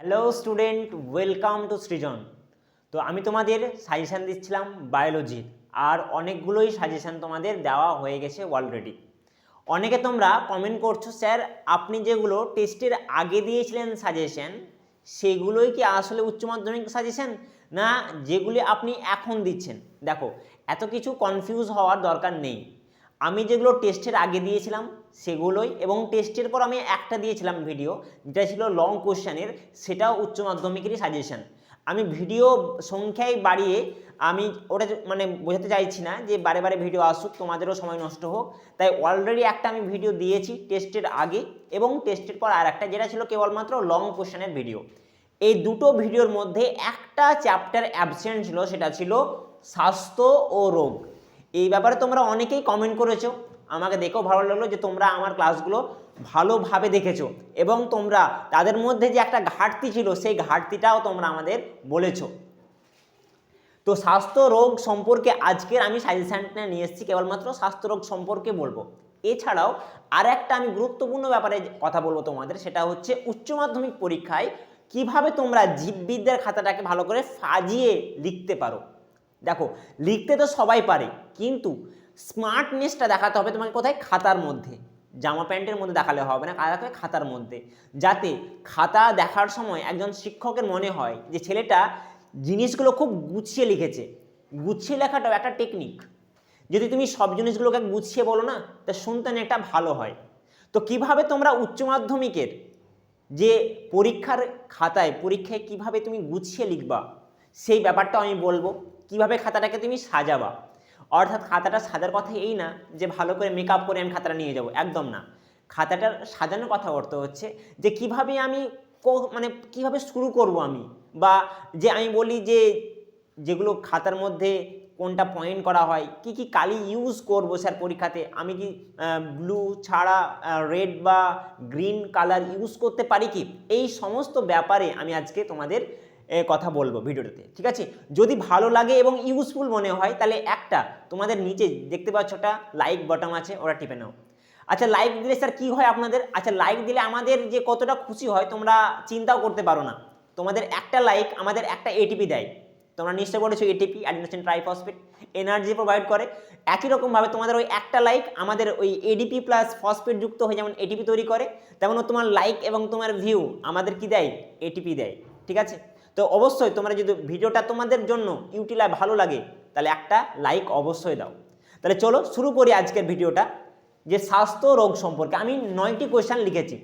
Hello student, welcome to সৃজন। তো আমি তোমাদের সাজেশান দিচ্ছিলাম বায়োলজির, আর অনেকগুলোই সাজেশান তোমাদের দেওয়া হয়ে গেছে অলরেডি। অনেকে তোমরা কমেন্ট করছো, স্যার আপনি যেগুলো টেস্টের আগে দিয়েছিলেন সাজেশান সেগুলোই কি আসলে উচ্চ মাধ্যমিক সাজেশান, না যেগুলি আপনি এখন দিচ্ছেন? দেখো, এত কিছু কনফিউজ হওয়ার দরকার নেই। আমি যেগুলো টেস্টের আগে দিয়েছিলাম সেগুলোই, এবং টেস্টের পর আমি একটা দিয়েছিলাম ভিডিও, যেটা ছিল লং কোশ্চেনের, সেটাও উচ্চ মাধ্যমিকেরই সাজেশন। আমি ভিডিও সংখ্যায় বাড়িয়ে আমি ওটা মানে বোঝাতে চাইছি না যে বারে বারে ভিডিও আসুক, তোমাদেরও সময় নষ্ট হোক, তাই অলরেডি একটা আমি ভিডিও দিয়েছি টেস্টের আগে, এবং টেস্টের পর আর একটা, যেটা ছিল কেবলমাত্র লং কোশ্চেনের ভিডিও। এই দুটো ভিডিওর মধ্যে একটা চ্যাপ্টার অ্যাবসেন্ট ছিল, সেটা ছিল স্বাস্থ্য ও রোগ। এই ব্যাপারে তোমরা অনেকেই কমেন্ট করেছো, আমাকে দেখেও ভালো লাগলো যে তোমরা আমার ক্লাসগুলো ভালোভাবে দেখেছো, এবং তোমরা তাদের মধ্যে যে একটা ঘাটতি ছিল সেই ঘাটতিটাও তোমরা আমাদের বলেছো। তো স্বাস্থ্য রোগ সম্পর্কে আজকের আমি সাজেশনটা নিয়ে এসেছি, কেবলমাত্র স্বাস্থ্য রোগ সম্পর্কে বলবো। এছাড়াও আর একটা আমি গুরুত্বপূর্ণ ব্যাপারে কথা বলবো তোমাদের, সেটা হচ্ছে উচ্চ মাধ্যমিক পরীক্ষায় কিভাবে তোমরা জীববিদ্যার খাতাটাকে ভালো করে সাজিয়ে লিখতে পারো। দেখো, লিখতে তো সবাই পারে, কিন্তু স্মার্টনেসটা দেখাতে হবে তোমাকে কোথায়? খাতার মধ্যে। জামা প্যান্টের মধ্যে দেখালে হবে না, দেখাতে হবে খাতার মধ্যে, যাতে খাতা দেখার সময় একজন শিক্ষকের মনে হয় যে ছেলেটা জিনিসগুলো খুব গুছিয়ে লিখেছে। গুছিয়ে লেখাটাও একটা টেকনিক। যদি তুমি সব জিনিসগুলোকে গুছিয়ে বলো না, তা শুনতে একটা ভালো হয়। তো কিভাবে তোমরা উচ্চ মাধ্যমিকের যে পরীক্ষার পরীক্ষায় কিভাবে তুমি গুছিয়ে লিখবা, সেই ব্যাপারটা আমি বলবো। কিভাবে খাতাটাকে তুমি সাজাবা, অর্থাৎ খাতাটা সাজার কথা এই না যে ভালো করে মেকআপ করে আমি খাতাটা নিয়ে যাব, একদম না। খাতাটার সাজানোর কথা অর্থ হচ্ছে যে কিভাবে আমি মানে কিভাবে শুরু করব আমি, বা যে আমি বলি যে যেগুলো খাতার মধ্যে কোনটা পয়েন্ট করা হয়, কি কি কালি ইউজ করব স্যার পরীক্ষাতে, আমি কি ব্লু ছাড়া রেড বা গ্রিন কালার ইউজ করতে পারি কি, এই সমস্ত ব্যাপারে আমি আজকে তোমাদের কথা বলবো ভিডিওটাতে, ঠিক আছে? যদি ভালো লাগে এবং ইউজফুল মনে হয়, তাহলে একটা তোমাদের নিচে দেখতে পাচ্ছ একটা লাইক বাটন আছে, ওটা টিপে নাও। আচ্ছা, লাইক দিলে স্যার কি হয় আপনাদের? আচ্ছা, লাইক দিলে আমাদের যে কতটা খুশি হয় তোমরা চিন্তাও করতে পারো না। তোমাদের একটা লাইক আমাদের একটা এটিপি দেয়। তোমরা নিশ্চয় বলেছো ATP, adenosine triphosphate, energy provide করে। একই রকমভাবে তোমাদের ওই একটা লাইক আমাদের ওই এডিপি প্লাস ফসফেট যুক্ত হয়ে যেমন এটিপি তৈরি করে, তেমন তোমার লাইক এবং তোমার ভিউ আমাদের কি দেয়? এটিপি দেয়, ঠিক আছে? তো অবশ্যই তোমরা যদি ভিডিওটা তোমাদের জন্য ইউটিলাইজ ভালো লাগে, তাহলে একটা লাইক অবশ্যই দাও। তাহলে চলো শুরু করি আজকের ভিডিওটা। যে স্বাস্থ্য রোগ সম্পর্কে আমি 9টি কোয়েশ্চেন লিখেছি,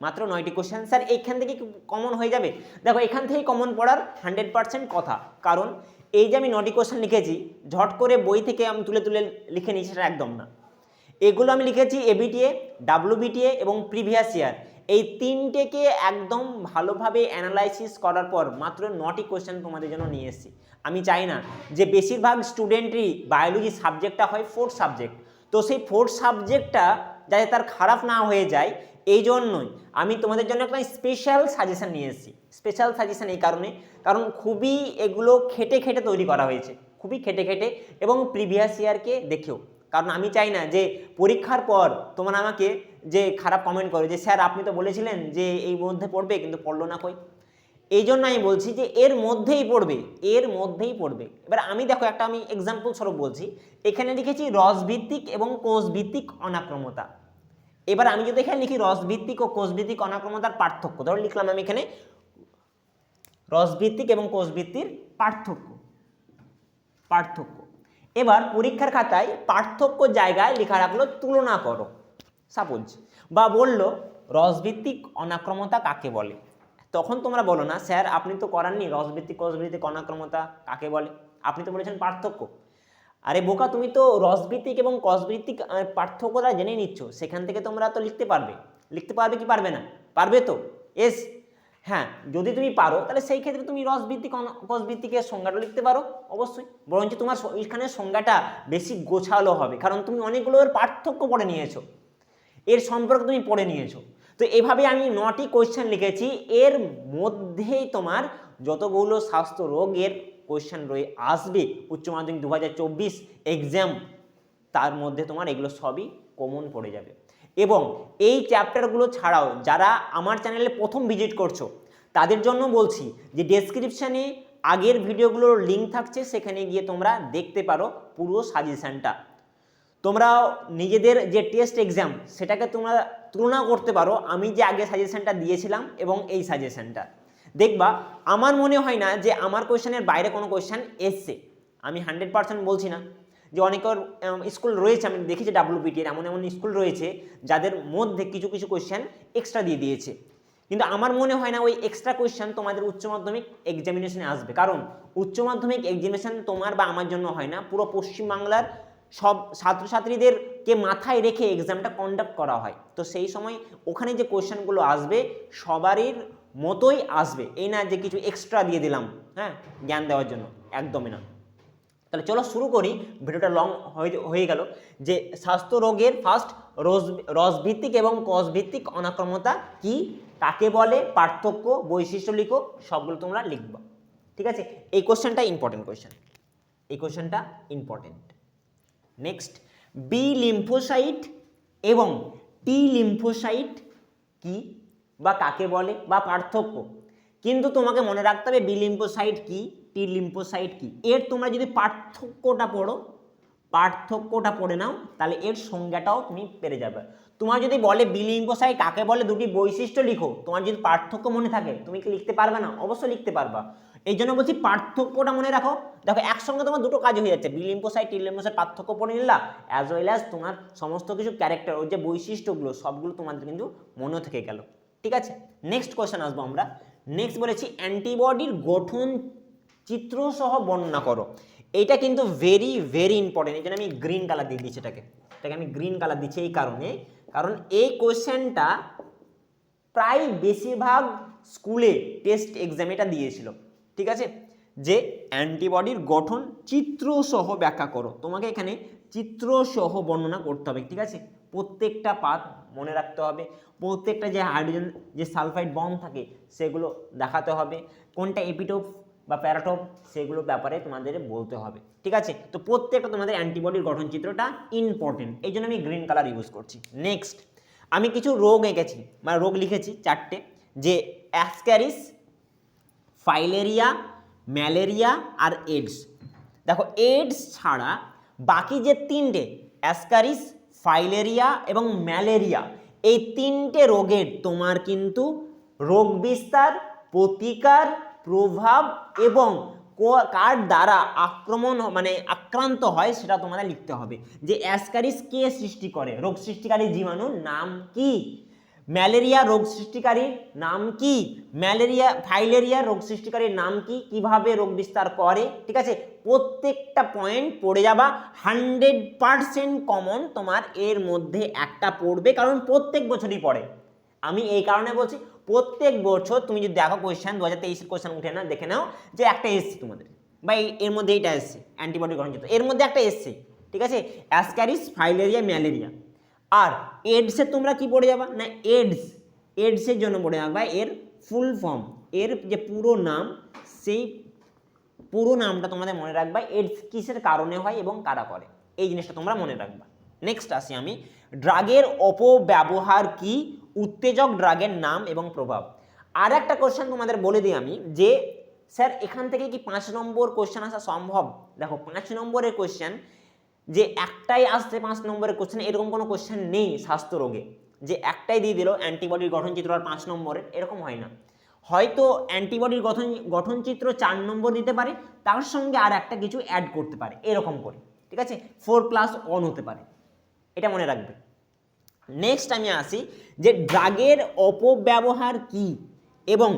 মাত্র 9টি কোয়েশ্চেন। স্যার এইখান থেকে কমন হয়ে যাবে? দেখো, এখান থেকেই কমন পড়ার 100% কথা, কারণ এই যে আমি 9টি কোয়েশ্চেন লিখেছি ঝট করে বই থেকে আমি তুলে তুলে লিখে নিয়েছি, সেটা একদম না। এগুলো আমি লিখেছি এবিটিএ, ডাব্লিউবিটিএ এবং প্রিভিয়াস ইয়ার, এই তিনটেকে একদম ভালোভাবে অ্যানালাইসিস করার পর মাত্র 9টি কোয়েশ্চেন তোমাদের জন্য নিয়ে এসেছি। আমি চাই না যে বেশিরভাগ স্টুডেন্টই বায়োলজি সাবজেক্টটা হয় 4th সাবজেক্ট, তো সেই 4th সাবজেক্টটা যাতে তার খারাপ না হয়ে যায়, এই জন্যই আমি তোমাদের জন্য একটা স্পেশাল সাজেশন নিয়ে এসেছি। স্পেশাল সাজেশন এই কারণে, কারণ খুবই এগুলো খেটে খেটে তৈরি করা হয়েছে, খুবই খেটে খেটে, এবং প্রিভিয়াস ইয়ারকে দেখেও। কারণ আমি চাই না যে পরীক্ষার পর তোমরা আমাকে যে খারাপ কমেন্ট করো যে স্যার আপনি তো বলেছিলেন যে এই মধ্যে পড়বে, কিন্তু পড়লো না কই। এই জন্য আমি বলছি যে এর মধ্যেই পড়বে, এর মধ্যেই পড়বে। এবার আমি দেখো একটা আমি এক্সাম্পল স্বরূপ বলছি, এখানে লিখেছি রসভিত্তিক এবং কোষভিত্তিক অনাক্রমতা। এবার আমি যদি এখানে লিখি রসভিত্তিক ও কোষভিত্তিক অনাক্রমতার পার্থক্য, ধরো লিখলাম আমি এখানে রসভিত্তিক এবং কোষভিত্তির পার্থক্য। পার্থক্য এবার পরীক্ষার খাতায় পার্থক্য জায়গায় লেখা রাখলো তুলনা করো, সাপোজ, বা বলল রসভিত্তিক অনাক্রমতা কাকে বলে। তখন তোমরা বলো না স্যার আপনি তো করাননি রসভিত্তিক কোষভিত্তিক অনাক্রমতা কাকে বলে, আপনি তো বলেছেন পার্থক্য। আরে বোকা, তুমি তো রসভিত্তিক এবং কসভিত্তিক পার্থক্যটা জেনে নিচ্ছ, সেখান থেকে তোমরা তো লিখতে পারবে। লিখতে পারবে কি পারবে না? পারবে তো? এস, হ্যাঁ, যদি তুমি পারো তাহলে সেই ক্ষেত্রে তুমি রসভিত্তিক কসভিত্তিকের সংজ্ঞাটা লিখতে পারো অবশ্যই, বরঞ্চ তোমার এখানে সংজ্ঞাটা বেশি গোছালো হবে, কারণ তুমি অনেকগুলো এর পার্থক্য পড়ে নিয়েছো, এর সম্পর্কে তুমি পড়ে নিয়েছো। তো এভাবে আমি 9টি কোয়েশ্চেন লিখেছি, এর মধ্যেই তোমার যতগুলো স্বাস্থ্য রোগের কোয়েশ্চেন আসবে উচ্চ মাধ্যমিক 2024 এক্সাম, তার মধ্যে তোমার এগুলো সবই কমন পড়ে যাবে। এবং এই চ্যাপ্টারগুলো ছাড়াও যারা আমার চ্যানেলে প্রথম ভিজিট করছো, তাদের জন্য বলছি যে ডেসক্রিপশানে আগের ভিডিওগুলোর লিঙ্ক থাকছে, সেখানে গিয়ে তোমরা দেখতে পারো পুরো সাজেশানটা। তোমরা নিজেদের যে টেস্ট এক্সাম সেটাকে তোমরা তুলনা করতে পারো আমি যে আগে সাজেশানটা দিয়েছিলাম এবং এই সাজেশানটা। দেখবা আমার মনে হয় না যে আমার কোয়েশ্চেনের বাইরে কোনো কোয়েশ্চেন এসছে। আমি 100% বলছি না, যে অনেকের স্কুল রয়েছে, আমি দেখেছি WPT এর এমন এমন স্কুল রয়েছে যাদের মধ্যে কিছু কিছু কোয়েশ্চেন এক্সট্রা দিয়ে দিয়েছে, কিন্তু আমার মনে হয় না ওই এক্সট্রা কোয়েশ্চেন তোমাদের উচ্চ মাধ্যমিক এক্সামিনেশনে আসবে। কারণ উচ্চ মাধ্যমিক এক্সামিনেশন তোমার বা আমার জন্য হয় না, পুরো পশ্চিমবাংলার সব ছাত্রছাত্রীদেরকে মাথায় রেখে এক্সামটা কন্ডাক্ট করা হয়। তো সেই সময় ওখানে যে কোয়েশ্চেনগুলো আসবে সবারই মতোই আসবে, এই না যে কিছু এক্সট্রা দিয়ে দিলাম হ্যাঁ জ্ঞান দেওয়ার জন্য, একদমই না। তাহলে চলো শুরু করি, ভিডিওটা লং হয়ে গেল। যে স্বাস্থ্য রোগের ফার্স্ট রসভিত্তিক এবং কসভিত্তিক অনাক্রম্যতা কি, কাকে বলে, পার্থক্য, বৈশিষ্ট্য লিখো, সবগুলো তোমরা লিখবা। ঠিক আছে, এই কোশ্চেনটা ইম্পর্টেন্ট কোশ্চেন, এই কোশ্চেনটা ইম্পর্টেন্ট। নেক্সট, বি লিম্ফোসাইট এবং টি লিম্ফোসাইট কি বা কাকে বলে বা পার্থক্য। কিন্তু তোমাকে মনে রাখতে হবে বি লিম্ফোসাইট কি, টি লিম্ফোসাইট কি। এর তোমরা যদি পার্থক্যটা পড়ে নাও তাহলে এর সংজ্ঞাটাও তুমি পেরে যাবে। তোমার যদি বলে বি লিম্ফোসাইট কাকে বলে, দুটি বৈশিষ্ট্য লিখো, তোমার যদি পার্থক্য মনে থাকে তুমি কি লিখতে পারবে না? অবশ্যই লিখতে পারবা। এই জন্য বলছি পার্থক্যটা মনে রাখো। দেখো একসঙ্গে তোমার দুটো কাজ হয়ে যাচ্ছে, বি লিম্ফোসাইট টি লিম্ফোসাইট পার্থক্য পড়ে নিলা, অ্যাজ ওয়েল অ্যাজ তোমার সমস্ত কিছু ক্যারেক্টার, ওই যে বৈশিষ্ট্যগুলো সবগুলো তোমাদের কিন্তু মনে থেকে গেল। ঠিক আছে, নেক্সট কোয়েশ্চেন আসবো আমরা। নেক্সট বলেছি অ্যান্টিবডির গঠন চিত্র সহ বর্ণনা করো। এটা কিন্তু ভেরি ভেরি ইম্পর্টেন্ট, এই জন্য আমি গ্রিন কালার দিয়ে দিচ্ছি এটাকে আমি গ্রিন কালার দিচ্ছি এই কারণে, কারণ এই কোয়েশ্চেনটা প্রায় বেশিরভাগ স্কুলে টেস্ট এক্সামে এটা দিয়েছিল। ঠিক আছে, যে অ্যান্টিবডির গঠন চিত্র সহ ব্যাখ্যা করো, তোমাকে এখানে চিত্র সহ বর্ণনা করতে হবে। ঠিক আছে, প্রত্যেকটা পাত মনে রাখতে হবে, প্রত্যেকটা যে হাইড্রোজেন যে সালফাইড বন্ড থাকে সেগুলো দেখাতে হবে, কোনটা এপিটোপ বা প্যারাটোপ সেগুলো ব্যাপারে তোমাদের বলতে হবে। ঠিক আছে, তো প্রত্যেকটা তোমাদের অ্যান্টিবডির গঠন চিত্রটা ইম্পর্টেন্ট, এই জন্য আমি গ্রিন কালার ইউজ করছি। নেক্সট, আমি কিছু রোগ এঁকেছি মানে রোগ লিখেছি চারটে, যে অ্যাসক্যারিস, ফাইলেরিয়া, ম্যালেরিয়া আর এডস। দেখো এডস ছাড়া বাকি যে তিনটে অ্যাসক্যারিস, ফাইলেরিয়া এবং ম্যালেরিয়া, এই তিনটে রোগের তোমার কিন্তু রোগ বিস্তার, প্রতিকার, প্রভাব এবং কার দ্বারা আক্রান্ত হয় সেটা তোমাদের লিখতে হবে। যে অ্যাসক্যারিস কে সৃষ্টি করে, রোগ সৃষ্টিকারী জীবাণুর নাম কি, ম্যালেরিয়া রোগ সৃষ্টিকারীর নাম কি, ফাইলেরিয়া রোগ সৃষ্টিকারীর নাম কি, কিভাবে রোগ বিস্তার করে। ঠিক আছে, প্রত্যেকটা পয়েন্ট পড়ে যাবা, 100% কমন তোমার এর মধ্যে একটা পড়বে, কারণ প্রত্যেক বছরই পড়ে। আমি এই কারণে বলছি প্রত্যেক বছর তুমি যদি দেখো কোয়েশ্চেন 2023 কোয়েশ্চেন উঠে না, দেখে নাও যে একটা এসছে তোমাদের, বা এর মধ্যে এইটা এসছে অ্যান্টিবডি গঠন চিত্র, এর মধ্যে একটা এসছে। ঠিক আছে, অ্যাসক্যারিস, ফাইলেরিয়া, ম্যালেরিয়া। আর এডসের তোমরা কি পড়ে যাবা না, এডসের জন্য পড়ে যাবা এর ফুল ফর্ম, এর যে পুরো নাম, সেই পুরো নামটা তোমাদের মনে রাখবা, এডস কিসের কারণে হয় এবং কারা করে, এই জিনিসটা তোমরা মনে রাখবা। নেক্সট আসি আমি, ড্রাগের অপব্যবহার কি, উত্তেজক ড্রাগের নাম এবং প্রভাব। আর একটা কোশ্চেন তোমাদের বলে দিই আমি, যে স্যার এখান থেকে কি 5 নম্বর কোশ্চেন আসা সম্ভব? দেখো 5 নম্বরের কোশ্চেন যে একটাই আসছে 5 নম্বরের কোশ্চেন, এরকম কোনো কোশ্চেন নেই স্বাস্থ্য রোগে যে একটাই দিয়ে দিল অ্যান্টিবডির গঠন চিত্র আর 5 নম্বরের, এরকম হয় না। হয়তো অ্যান্টিবডির গঠন চিত্র 4 নম্বর দিতে পারে, তার সঙ্গে আর একটা কিছু অ্যাড করতে পারে এরকম করে। ঠিক আছে, 4+1 হতে পারে, এটা মনে রাখবে। নেক্সট আমি আসি, যে ড্রাগের অপব্যবহার কি এবং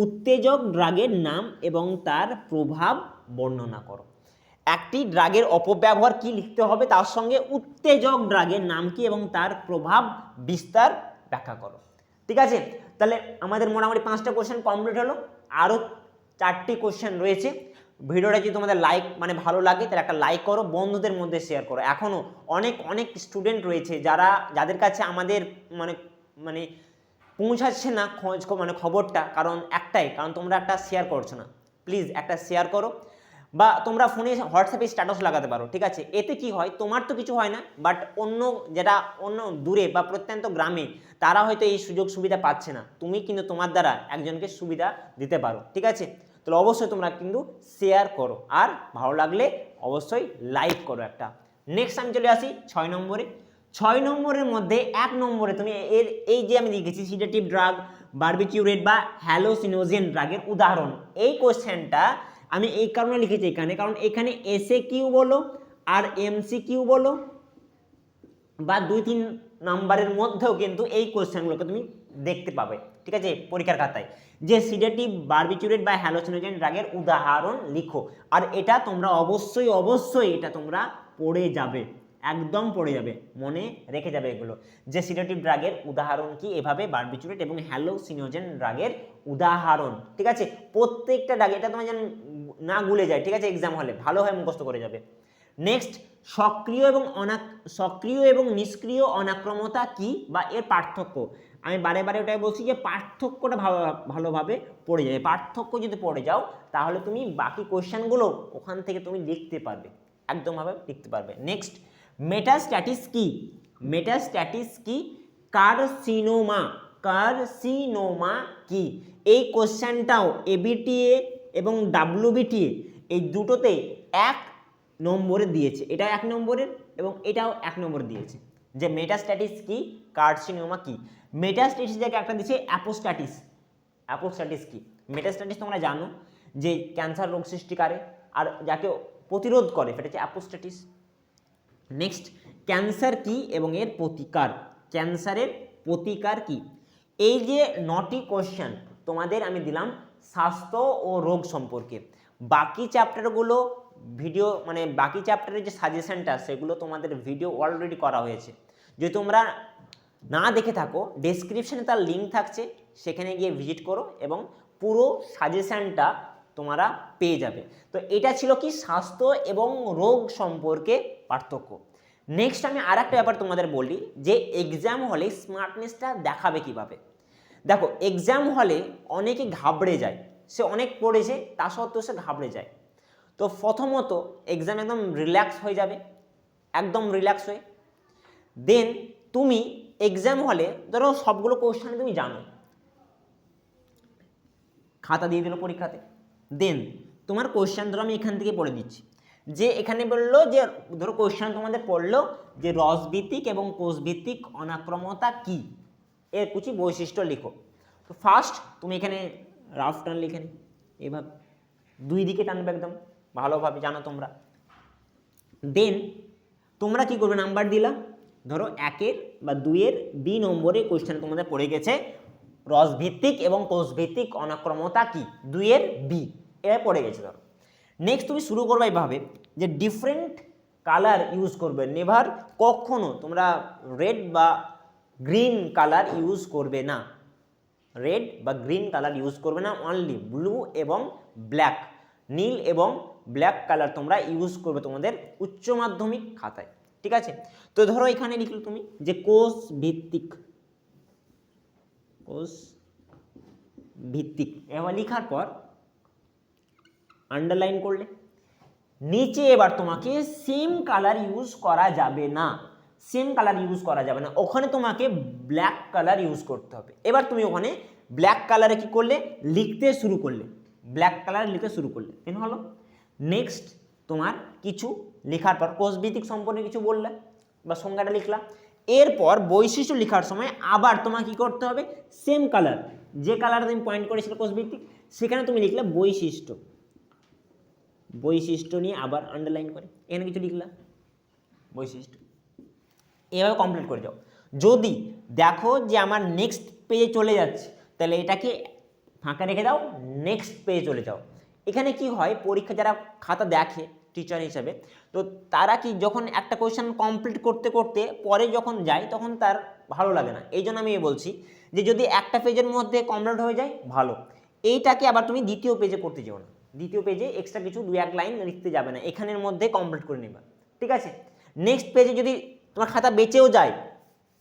উত্তেজক ড্রাগের নাম এবং তার প্রভাব বর্ণনা করো। একটি ড্রাগের অপব্যবহার কি লিখতে হবে, তার সঙ্গে উত্তেজক ড্রাগের নাম কি এবং তার প্রভাব বিস্তার ব্যাখ্যা করো। ঠিক আছে, তাহলে আমাদের মোটামুটি 5টা কোশ্চেন কমপ্লিট হলো, আরও 4টি কোশ্চেন রয়েছে। ভিডিওটা যদি তোমাদের ভালো লাগে তাহলে একটা লাইক করো, বন্ধুদের মধ্যে শেয়ার করো। এখনও অনেক স্টুডেন্ট রয়েছে যাদের কাছে আমাদের পৌঁছাচ্ছে না খবরটা, কারণ তোমরা একটা শেয়ার করছো না। প্লিজ একটা শেয়ার করো, বা তোমরা ফোনে হোয়াটসঅ্যাপে স্ট্যাটাস লাগাতে পারো, ঠিক আছে। এতে কি হয়, তোমার তো কিছু হয় না, বাট অন্য দূরে বা প্রত্যন্ত গ্রামে তারা হয়তো এই সুযোগ সুবিধা পাচ্ছে না, তুমি কিন্তু তোমার দ্বারা একজনকে সুবিধা দিতে পারো, ঠিক আছে। তাহলে অবশ্যই তোমরা কিন্তু শেয়ার করো, আর ভালো লাগলে অবশ্যই লাইক করো একটা। নেক্সট আমি চলে আসি 6 নম্বরে। 6 নম্বরের মধ্যে 1 নম্বরে তুমি এই যে আমি লিখেছি সিডেটিভ ড্রাগ, বারবিকিউরেট বা হ্যালোসিনোজেন ড্রাগের উদাহরণ, এই কোশ্চেনটা আমি এই কারণে লিখেছি এখানে, কারণ এখানে এসএ কিউ বলো আর এমসি কিউ বলো বা 2-3 নাম্বারের মধ্যেও কিন্তু এই কোশ্চেনগুলোকে তুমি দেখতে পাবে, ঠিক আছে, পরীক্ষার খাতায়, যে সিডেটিভ, বারবিকিউরেট বা হ্যালোসিনোজেন ড্রাগের উদাহরণ লিখো। আর এটা তোমরা অবশ্যই এটা তোমরা পড়ে যাবে, একদম পড়ে যাবে, মনে রেখে যাবে এগুলো, যে সিডেটিভ ড্রাগের উদাহরণ কি, এভাবে বারবিকিউরেট এবং হ্যালোসিনোজেন ড্রাগের উদাহরণ, ঠিক আছে। প্রত্যেকটা ড্রাগ এটা তোমার যেন না ভুলে যায়, ঠিক আছে, এক্সাম হলে ভালোভাবে মুখস্থ করে যাবে। নেক্সট, সক্রিয় এবং নিষ্ক্রিয় অনাক্রমতা কি বা এর পার্থক্য। আমি বারে বারে ওটাই বলছি যে পার্থক্যটা ভালোভাবে পড়ে যাবে, পার্থক্য যদি পড়ে যাও তাহলে তুমি বাকি কোয়েশ্চেনগুলো ওখান থেকে তুমি লিখতে পারবে, একদমভাবে লিখতে পারবে। নেক্সট, মেটাস্ট্যাটিস কি, মেটাস্ট্যাটিস কি, কার্সিনোমা কি, এই কোশ্চেনটাও এবিটিএ এবং ডাব্লিউবিটিএ এই দুটোতে 1 নম্বরে দিয়েছে, এটা 1 নম্বরের এবং এটাও 1 নম্বর দিয়েছে, যে মেটাস্ট্যাটিস কি, কার্সিনোমা কি। মেটাস্ট্যাটিস জায়গায় একটা দিয়েছে অ্যাপোস্ট্যাটিস কি। মেটাস্ট্যাটিস তোমরা জানো যে ক্যান্সার রোগ সৃষ্টিকারী, আর যাকে প্রতিরোধ করে সেটা হচ্ছে অ্যাপোস্ট্যাটিস। নেক্সট, ক্যান্সার কি এবং এর প্রতিকার, ক্যান্সারের প্রতিকার কি। এই যে 9টি কোশ্চেন তোমাদের আমি দিলাম স্বাস্থ্য ও রোগ সম্পর্কে, বাকি চ্যাপ্টারগুলো ভিডিও মানে বাকি চ্যাপ্টারের যে সাজেশনটা সেগুলো তোমাদের ভিডিও অলরেডি করা হয়েছে, যদি তোমরা না দেখে থাকো ডেসক্রিপশনে তার লিঙ্ক থাকছে, সেখানে গিয়ে ভিজিট করো এবং পুরো সাজেশনটা তোমরা পেয়ে যাবে। তো এটা ছিল কি স্বাস্থ্য এবং রোগ সম্পর্কে পার্থক্য। নেক্সট আমি আর একটা ব্যাপার তোমাদের বলি, যে এক্সাম হলে স্মার্টনেসটা দেখাবে কিভাবে। দেখো এক্সাম হলে অনেকে ঘাবড়ে যায়, সে অনেক পড়েছে তা সত্ত্বেও সে ঘাবড়ে যায়। তো প্রথমত এক্সাম একদম রিল্যাক্স হয়ে যাবে, একদম রিল্যাক্স হয়ে, দেন তুমি এক্সাম হলে ধরো সবগুলো কোশ্চেন তুমি জানো, খাতা দিয়ে দিল পরীক্ষাতে, দেন তোমার কোশ্চেন ধরো আমি এখান থেকে পড়ে দিচ্ছি, যে এখানে বললো যে ধরো কোশ্চেন তোমাদের পড়লো যে রসভিত্তিক এবং কোষভিত্তিক অনাক্রমতা কি, এর কিছু বৈশিষ্ট্য লিখো। তো ফার্স্ট তুমি এখানে রাফ টান লিখে নি, এইভাবে 2 দিকে টানবে একদম ভালোভাবে, জানো তোমরা। দেন তোমরা কি করবে, নাম্বার দিলা, ধরো 1-এর বা 2-এর বি নম্বরে কোশ্চেন তোমাদের পড়ে গেছে রসভিত্তিক এবং কোষভিত্তিক অনাক্রমতা কি, 2-এর বি, এটা পড়ে গেছে ধরো। নেক্সট তুমি শুরু করবে এইভাবে যে ডিফারেন্ট কালার ইউজ করবে, নেভার, কখনো তোমরা রেড বা গ্রিন কালার ইউজ করবে না, রেড বা গ্রিন কালার ইউজ করবে না, অনলি ব্লু এবং ব্ল্যাক, নীল এবং ব্ল্যাক কালার তোমরা ইউজ করবে তোমাদের উচ্চ মাধ্যমিক খাতায়, ঠিক আছে। তো ধরো এখানে লিখলো তুমি যে কোষ ভিত্তিক, এবার লিখার পর আন্ডারলাইন করলে, নিচে এবার তোমাকে সেম কালার ইউজ করা যাবে না, ওখানে তোমাকে ব্ল্যাক কালার ইউজ করতে হবে। এবার তুমি ওখানে ব্ল্যাক কালারে কি করলে, লিখতে শুরু করলে, কেন হলো। নেক্সট তোমার কিছু লেখার পর কোষভিত্তিক সম্পর্কে কিছু বললে বা সংজ্ঞাটা লিখলা, এরপর বৈশিষ্ট্য লেখার সময় আবার তোমাকে কি করতে হবে, সেম কালার, যে কালার তুমি পয়েন্ট করেছিলে কোষভিত্তিক, সেখানে তুমি লিখলে বৈশিষ্ট্য নিয়ে আবার আন্ডারলাইন করে এখানে কিছু লিখলা বৈশিষ্ট্য, এভাবে কমপ্লিট করে যাও। যদি দেখো যে আমার নেক্সট পেজে চলে যাচ্ছে, তাহলে এটাকে ফাঁকা রেখে দাও, নেক্সট পেজে চলে যাও। এখানে কি হয়, পরীক্ষা যারা খাতা দেখে টিচার হিসাবে, তো তারা কি যখন একটা কোয়েশ্চেন কমপ্লিট করতে করতে পরে যখন যায় তখন তার ভালো লাগে না, এই জন্য আমি বলছি যে যদি একটা পেজের মধ্যে কমপ্লিট হয়ে যায় ভালো, এইটাকে আবার তুমি দ্বিতীয় পেজে করতে যাও না, দ্বিতীয় পেজে এক্সট্রা কিছু 2-1 লাইন লিখতে যাবে না, এখানের মধ্যে কমপ্লিট করে নেবা, ঠিক আছে। নেক্সট পেজে যদি তোমার খাতা বেঁচেও যায়,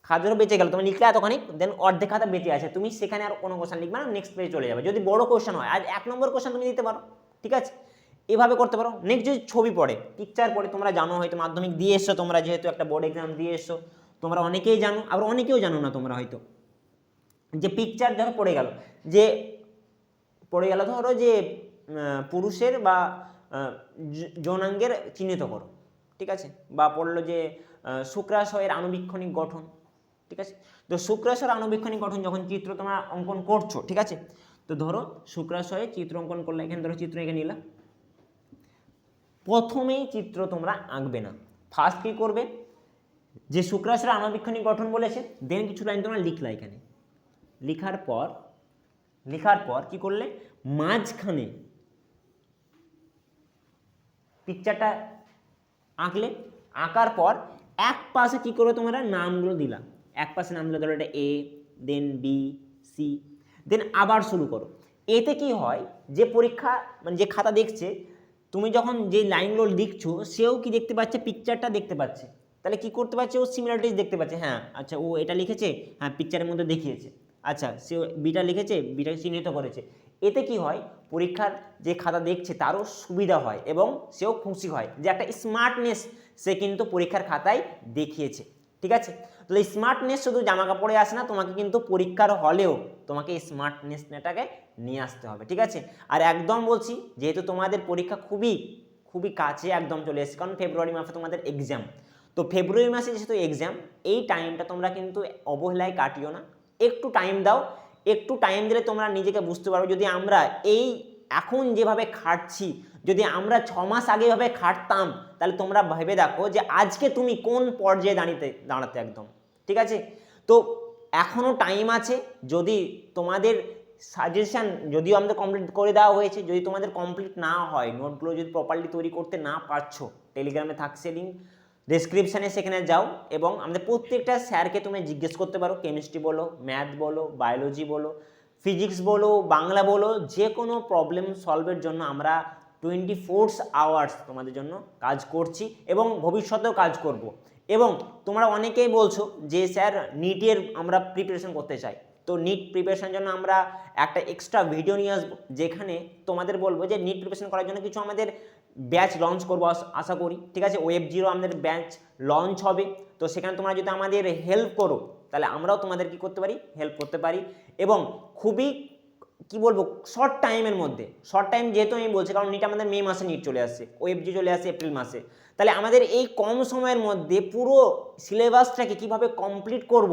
খাতারও বেঁচে গেল, তুমি লিখলে এতখানি, দেন অর্ধেক খাতা বেঁচে আছে, তুমি সেখানে আর কোনো কোশ্চেন লিখবে না, নেক্সট পেজে চলে যাবে। যদি বড় কোশ্চেন হয়, আজ 1 নম্বর কোশ্চেন তুমি দিতে পারো, ঠিক আছে। এভাবে করতে পারো। নেক্সট যদি ছবি পড়ে, পিকচার পড়ে, তোমরা জানো হয়তো মাধ্যমিক দিয়ে এসছো, তোমরা যেহেতু একটা বোর্ড এক্সাম দিয়ে এসছো, তোমরা অনেকেই জানো, আবার অনেকেও জানো না তোমরা হয়তো, যে পিকচার ধরো পড়ে গেল, যে পড়ে গেল ধরো যে পুরুষের বা যৌনাঙ্গের চিহ্নিত করো, ঠিক আছে, বা পড়লো যে শুক্রাশয়ের আণুবীক্ষণিক গঠন, ঠিক আছে। তো শুক্রাশয়ের আণুবীক্ষণিক গঠন যখন চিত্র তোমরা অঙ্কন করছো, ঠিক আছে, তো ধরো শুক্রাশয়ে চিত্র অঙ্কন করলে, এখানে ধরো চিত্র এঁকে নিলাম, প্রথমেই চিত্র তোমরা আঁকবে না, ফার্স্ট কী করবে, যে শুক্রাশয়ের আণুবীক্ষণিক গঠন বলেছে, দেন কিছু লাইন তোমরা লিখলা এখানে, লেখার পর কি করলে, মাঝখানে পিকচারটা আঁকলে, আঁকার পর এক পাশে কি করো তোমরা নামগুলো দিলা, এক পাশে নাম দিলে ধরো এটা এ, দেন বি, সি, দেন আবার শুরু করো। এতে কি হয়, যে পরীক্ষা মানে যে খাতা দেখছে, তুমি যখন যে লাইনগুলো লিখছো, সেও কি দেখতে পাচ্ছে, পিকচারটা দেখতে পাচ্ছে, তাহলে কি করতে পারছে, ও সিমিলারিটিস দেখতে পাচ্ছে, হ্যাঁ আচ্ছা ও এটা লিখেছে, হ্যাঁ পিকচারের মধ্যে দেখিয়েছে, আচ্ছা সে বিটা লিখেছে, বিটা চিহ্নিত করেছে। এতে কি হয়, পরীক্ষার যে খাতা দেখছে তারও সুবিধা হয় এবং সেও খুশি হয় যে একটা স্মার্টনেস সে কিন্তু পরীক্ষার খাতায় দেখিয়েছে, ঠিক আছে। তাহলে স্মার্টনেস শুধু জামা কাপড়ে আসে না, তোমাকে কিন্তু পরীক্ষার হলেও তোমাকে স্মার্টনেসটাকে নিয়ে আসতে হবে, ঠিক আছে। আর একদম বলছি, যেহেতু তোমাদের পরীক্ষা খুবই কাছে একদম চলে এসেছে, কারণ ফেব্রুয়ারি মাসে তোমাদের এক্সাম, তো ফেব্রুয়ারি মাসে যেহেতু এক্সাম, এই টাইমটা তোমরা কিন্তু অবহেলায় কাটিও না, একটু টাইম দাও, একটু টাইম দিলে তোমরা নিজেকে বুঝতে পারবে, যদি আমরা এই এখন যেভাবে খাটছি, যদি আমরা 6 মাস আগে এভাবে খাটতাম, তাহলে তোমরা ভেবে দেখো যে আজকে তুমি কোন পর্যায়ে দাঁড়াতে একদম, ঠিক আছে। তো এখনও টাইম আছে, যদি তোমাদের সাজেশান যদিও আমাদের কমপ্লিট করে দেওয়া হয়েছে, যদি তোমাদের কমপ্লিট না হয়, নোটগুলো যদি প্রপারলি তৈরি করতে না পারছো, টেলিগ্রামে থাকছে লিঙ্ক ডেসক্রিপশানে, সেখানে যাও এবং আমাদের প্রত্যেকটা স্যারকে তুমি জিজ্ঞেস করতে পারো, কেমিস্ট্রি বলো, ম্যাথ বলো, বায়োলজি বলো, ফিজিক্স বলো, বাংলা বলো, যে কোনো প্রবলেম সলভের জন্য আমরা 24 আওয়ার্স তোমাদের জন্য কাজ করছি এবং ভবিষ্যতেও কাজ করব। এবং তোমরা অনেকেই বলছো যে স্যার নিটের আমরা প্রিপারেশন করতে চাই, তো নিট প্রিপারেশনের জন্য আমরা একটা এক্সট্রা ভিডিও নিয়ে আসবো, যেখানে তোমাদের বলবো যে নিট প্রিপারেশন করার জন্য কিছু আমাদের ব্যাচ লঞ্চ করবো আশা করি, ঠিক আছে। Web0 আমাদের ব্যাচ লঞ্চ হবে, তো সেখানে তোমরা যদি আমাদের হেল্প করো, তাহলে আমরাও তোমাদের কি করতে পারি, হেল্প করতে পারি। এবং খুবই কি বলবো, শর্ট টাইমের মধ্যে, শর্ট টাইম যেহেতু আমি বলছি, কারণ নিট আমাদের মে মাসে নিট চলে আসছে, Web0 চলে আসছে এপ্রিল মাসে, তাহলে আমাদের এই কম সময়ের মধ্যে পুরো সিলেবাসটাকে কিভাবে কমপ্লিট করব,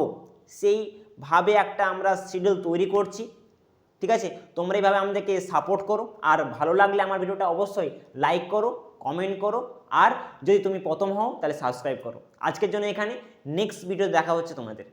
সেইভাবে একটা আমরা শিডিউল তৈরি করছি, ঠিক আছে। তোমরা এইভাবে আমাদেরকে সাপোর্ট করো, আর ভালো লাগলে আমার ভিডিওটা অবশ্যই লাইক করো, কমেন্ট করো, আর যদি তুমি প্রথম হও তাহলে সাবস্ক্রাইব করো। আজকের জন্য এখানে, নেক্সট ভিডিও দেখা হচ্ছে তোমাদের।